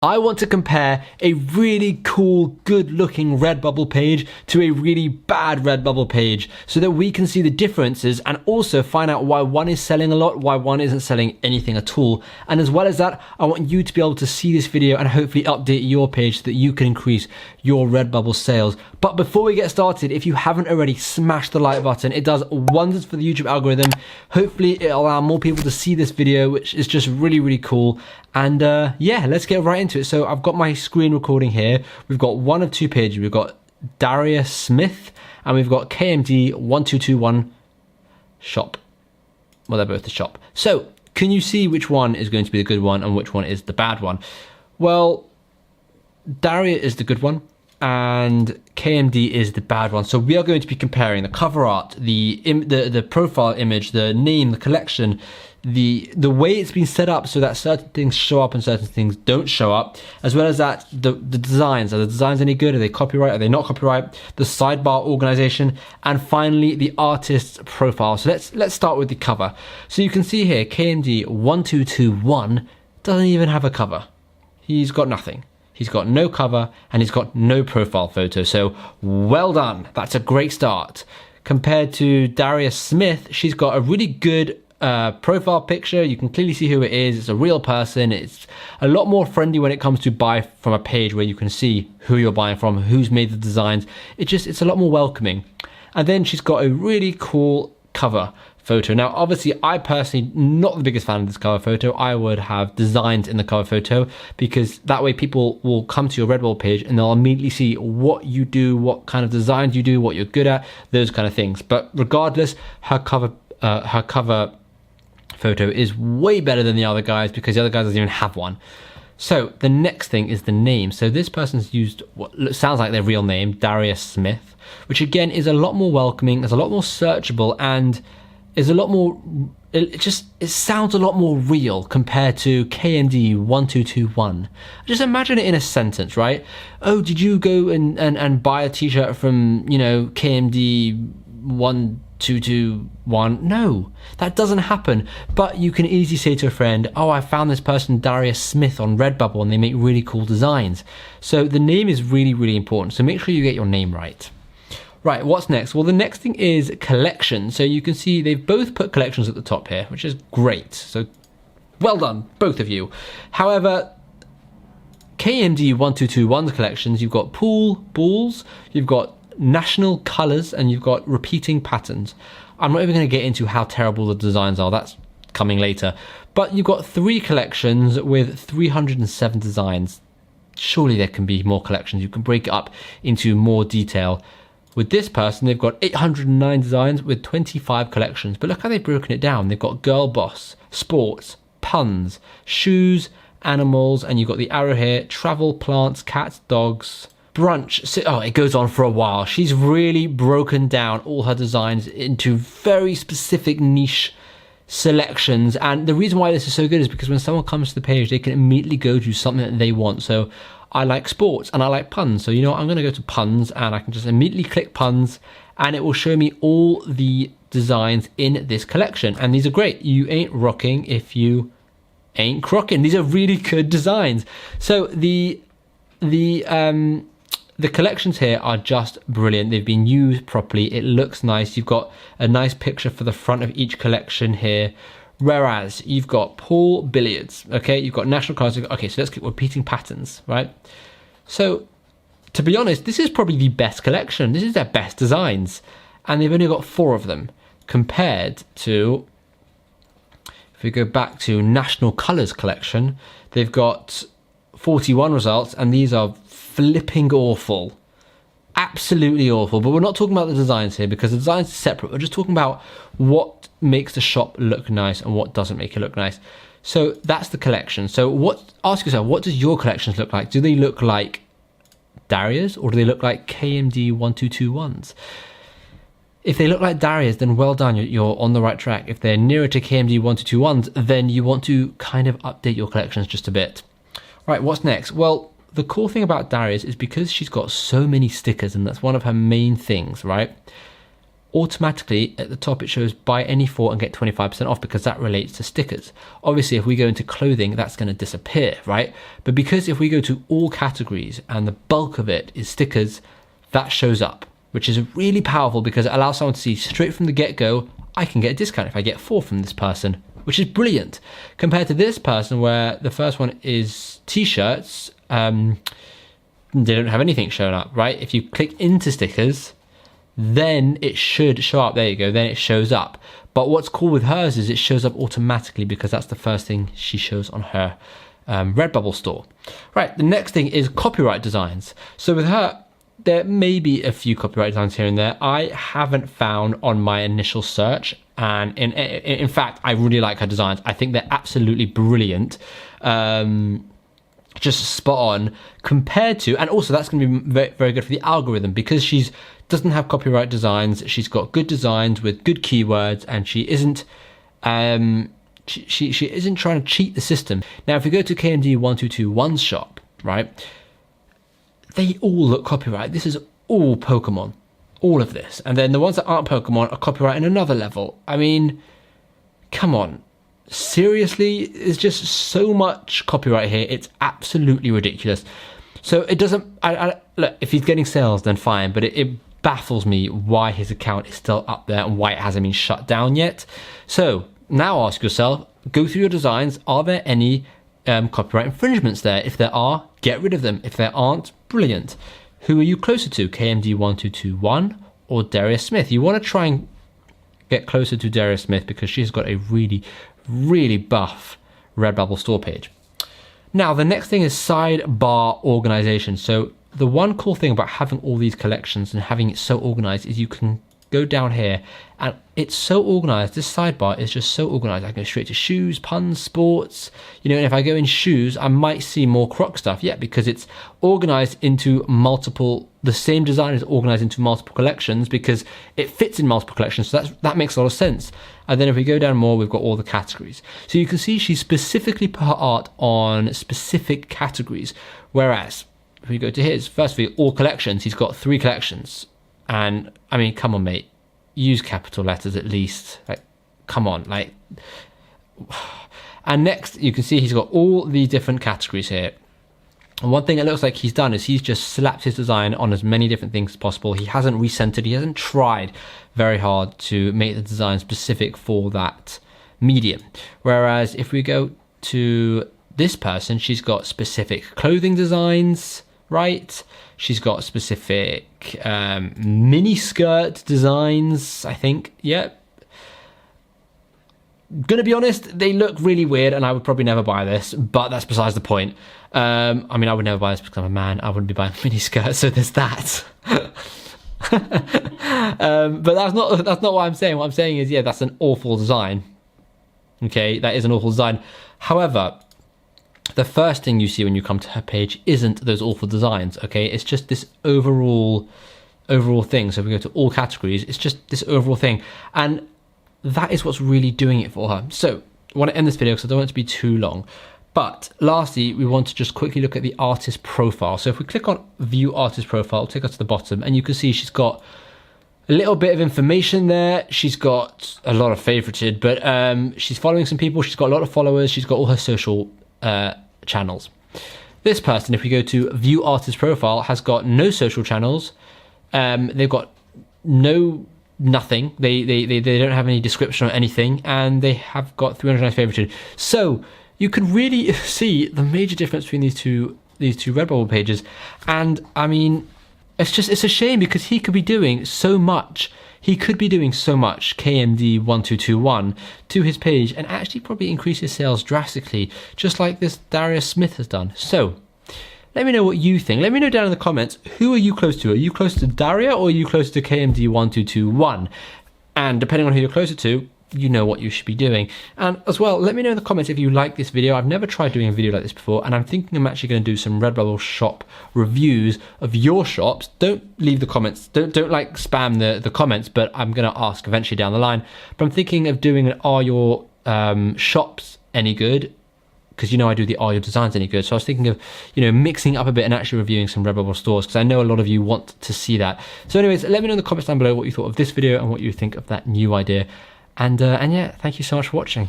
I want to compare a really cool, good-looking Redbubble page to a really bad Redbubble page so that we can see the differences and also find out why one is selling a lot, why one isn't selling anything at all. And as well as that, I want you to be able to see this video and hopefully update your page so that you can increase your Redbubble sales. But before we get started, if you haven't already, smash the like button. It does wonders for the YouTube algorithm. Hopefully it'll allow more people to see this video, which is just really, really cool. And yeah, let's get right into it. So I've got my screen recording here. We've got one of two pages. We've got Darius Smith and we've got KMD 1221 shop. Well, they're both the shop. So can you see which one is going to be the good one and which one is the bad one? Well, Darius is the good one and KMD is the bad one. So we are going to be comparing the cover art, the profile image, the name, the collection, the way it's been set up so that certain things show up and certain things don't show up, as well as that the designs. Are the designs any good? Are they copyright? Are they not copyright? The sidebar organization, and finally the artist's profile. So let's start with the cover. So you can see here KMD 1221 doesn't even have a cover. He's got nothing. He's got no cover and he's got no profile photo. So well done. That's a great start. Compared to Darius Smith, she's got a really good profile picture. You can clearly see who it is. It's a real person. It's a lot more friendly when it comes to buy from a page where you can see who you're buying from, who's made the designs. It's a lot more welcoming. And then she's got a really cool cover photo. Now, obviously, I personally not the biggest fan of this cover photo. I would have designs in the cover photo because that way people will come to your Redbubble page and they'll immediately see what you do, what kind of designs you do, what you're good at, those kind of things. But regardless, her cover photo is way better than the other guys because the other guys doesn't even have one. So the next thing is the name. So this person's used what sounds like their real name, Darius Smith, which again is a lot more welcoming, is a lot more searchable, and is a lot more, it sounds a lot more real compared to KMD 1221. Just imagine it in a sentence, right? Oh, did you go and buy a t-shirt from, KMD 1221? No, that doesn't happen. But you can easily say to a friend, oh, I found this person Darius Smith on Redbubble and they make really cool designs. So the name is really, really important. So make sure you get your name right. Right, what's next? Well, the next thing is collection. So you can see they've both put collections at the top here, which is great. So well done, both of you. However, KMD 1221's collections, you've got pool, balls, you've got national colors, and you've got repeating patterns. I'm not even going to get into how terrible the designs are. That's coming later. But you've got 3 collections with 307 designs. Surely there can be more collections. You can break it up into more detail. With this person, they've got 809 designs with 25 collections. But look how they've broken it down. They've got girl boss, sports, puns, shoes, animals, and you've got the arrow here, travel, plants, cats, dogs, brunch. So, oh, it goes on for a while. She's really broken down all her designs into very specific niche selections. And the reason why this is so good is because when someone comes to the page, they can immediately go to something that they want. So I like sports and I like puns. So, I'm going to go to puns and I can just immediately click puns and it will show me all the designs in this collection. And these are great. You ain't rocking if you ain't crocking. These are really good designs. So the collections here are just brilliant. They've been used properly. It looks nice. You've got a nice picture for the front of each collection here. Whereas you've got pool, billiards, okay? You've got national cards. Okay, so let's get repeating patterns, right? So to be honest, this is probably the best collection. This is their best designs. And they've only got 4 of them compared to, if we go back to national colors collection, they've got 41 results and these are flipping awful. Absolutely awful. But we're not talking about the designs here because the designs are separate. We're just talking about what makes the shop look nice and what doesn't make it look nice. So that's the collection. So ask yourself, what does your collections look like? Do they look like Darius or do they look like KMD 1221s? If they look like Darius, then well done, you're on the right track. If they're nearer to KMD 1221s, then you want to kind of update your collections just a bit. Right, what's next? Well, the cool thing about Darius is because she's got so many stickers and that's one of her main things, right? automatically at the top it shows buy any 4 and get 25% off, because that relates to stickers. Obviously, if we go into clothing, that's going to disappear, right? But because if we go to all categories and the bulk of it is stickers, that shows up, which is really powerful because it allows someone to see straight from the get-go, I can get a discount if I get 4 from this person, which is brilliant. Compared to this person where the first one is t-shirts, they don't have anything showing up, right? If you click into stickers, then it should show up. There you go, then it shows up. But what's cool with hers is it shows up automatically because that's the first thing she shows on her Redbubble store. Right, the next thing is copyright designs. So with her, there may be a few copyright designs here and there. I haven't found on my initial search, and in fact, I really like her designs. I think they're absolutely brilliant. Just spot on compared to, and also that's going to be very, very good for the algorithm because she's doesn't have copyright designs. She's got good designs with good keywords, and she isn't she isn't trying to cheat the system. Now, if we go to KMD1221's shop, right, they all look copyright. This is all Pokemon, all of this, and then the ones that aren't Pokemon are copyright in another level. I mean, come on. Seriously, there's just so much copyright here. It's absolutely ridiculous. So it doesn't, look, if he's getting sales, then fine, but it baffles me why his account is still up there and why it hasn't been shut down yet. So now ask yourself, go through your designs. Are there any copyright infringements there? If there are, get rid of them. If there aren't, brilliant. Who are you closer to, KMD1221 or Darius Smith? You want to try and get closer to Darius Smith because she's got a really buff Redbubble store page. Now, the next thing is sidebar organization. So the one cool thing about having all these collections and having it so organized is you can go down here and it's so organized. This sidebar is just so organized. I go straight to shoes, puns, sports, and if I go in shoes, I might see more Croc stuff. Yeah, because it's organized into multiple, the same design is organized into multiple collections because it fits in multiple collections. So that makes a lot of sense. And then if we go down more, we've got all the categories. So you can see she specifically put her art on specific categories. Whereas if we go to his, first of all collections, he's got 3 collections. And I mean, come on, mate, use capital letters at least. Like, come on, like. And next, you can see he's got all these different categories here. And one thing it looks like he's done is he's just slapped his design on as many different things as possible. He hasn't recentered, he hasn't tried very hard to make the design specific for that medium. Whereas if we go to this person, she's got specific clothing designs, right? She's got specific mini skirt designs, I think. Yep. Gonna be honest, they look really weird and I would probably never buy this, but that's besides the point. I mean, I would never buy this because I'm a man. I wouldn't be buying mini skirts, so there's that. But that's not what I'm saying. What I'm saying is, yeah, that's an awful design. Okay, that is an awful design. However, the first thing you see when you come to her page isn't those awful designs, okay? It's just this overall thing. So if we go to all categories, it's just this overall thing. And that is what's really doing it for her. So I want to end this video because I don't want it to be too long. But lastly, we want to just quickly look at the artist profile. So if we click on view artist profile, take us to the bottom and you can see she's got a little bit of information there. She's got a lot of favorited, but she's following some people. She's got a lot of followers. She's got all her social channels. This person, if we go to view artist profile, has got no social channels. They've got nothing. They don't have any description or anything, and they have got 309 favorited. So you can really see the major difference between these two Redbubble pages. And I mean, it's a shame because he could be doing so much. He could be doing so much KMD1221 to his page and actually probably increase his sales drastically, just like this Darius Smith has done. So let me know what you think. Let me know down in the comments, who are you close to? Are you close to Daria or are you close to KMD1221? And depending on who you're closer to, you know what you should be doing. And as well, let me know in the comments if you like this video. I've never tried doing a video like this before, and I'm thinking I'm actually going to do some Redbubble shop reviews of your shops. Don't leave the comments, don't like spam the comments, but I'm going to ask eventually down the line. But I'm thinking of doing are your shops any good because you know I do the Are Your Designs Any Good? So I was thinking of, you know, mixing up a bit and actually reviewing some Redbubble stores, because I know a lot of you want to see that. So anyways, let me know in the comments down below what you thought of this video and what you think of that new idea. And yeah, thank you so much for watching.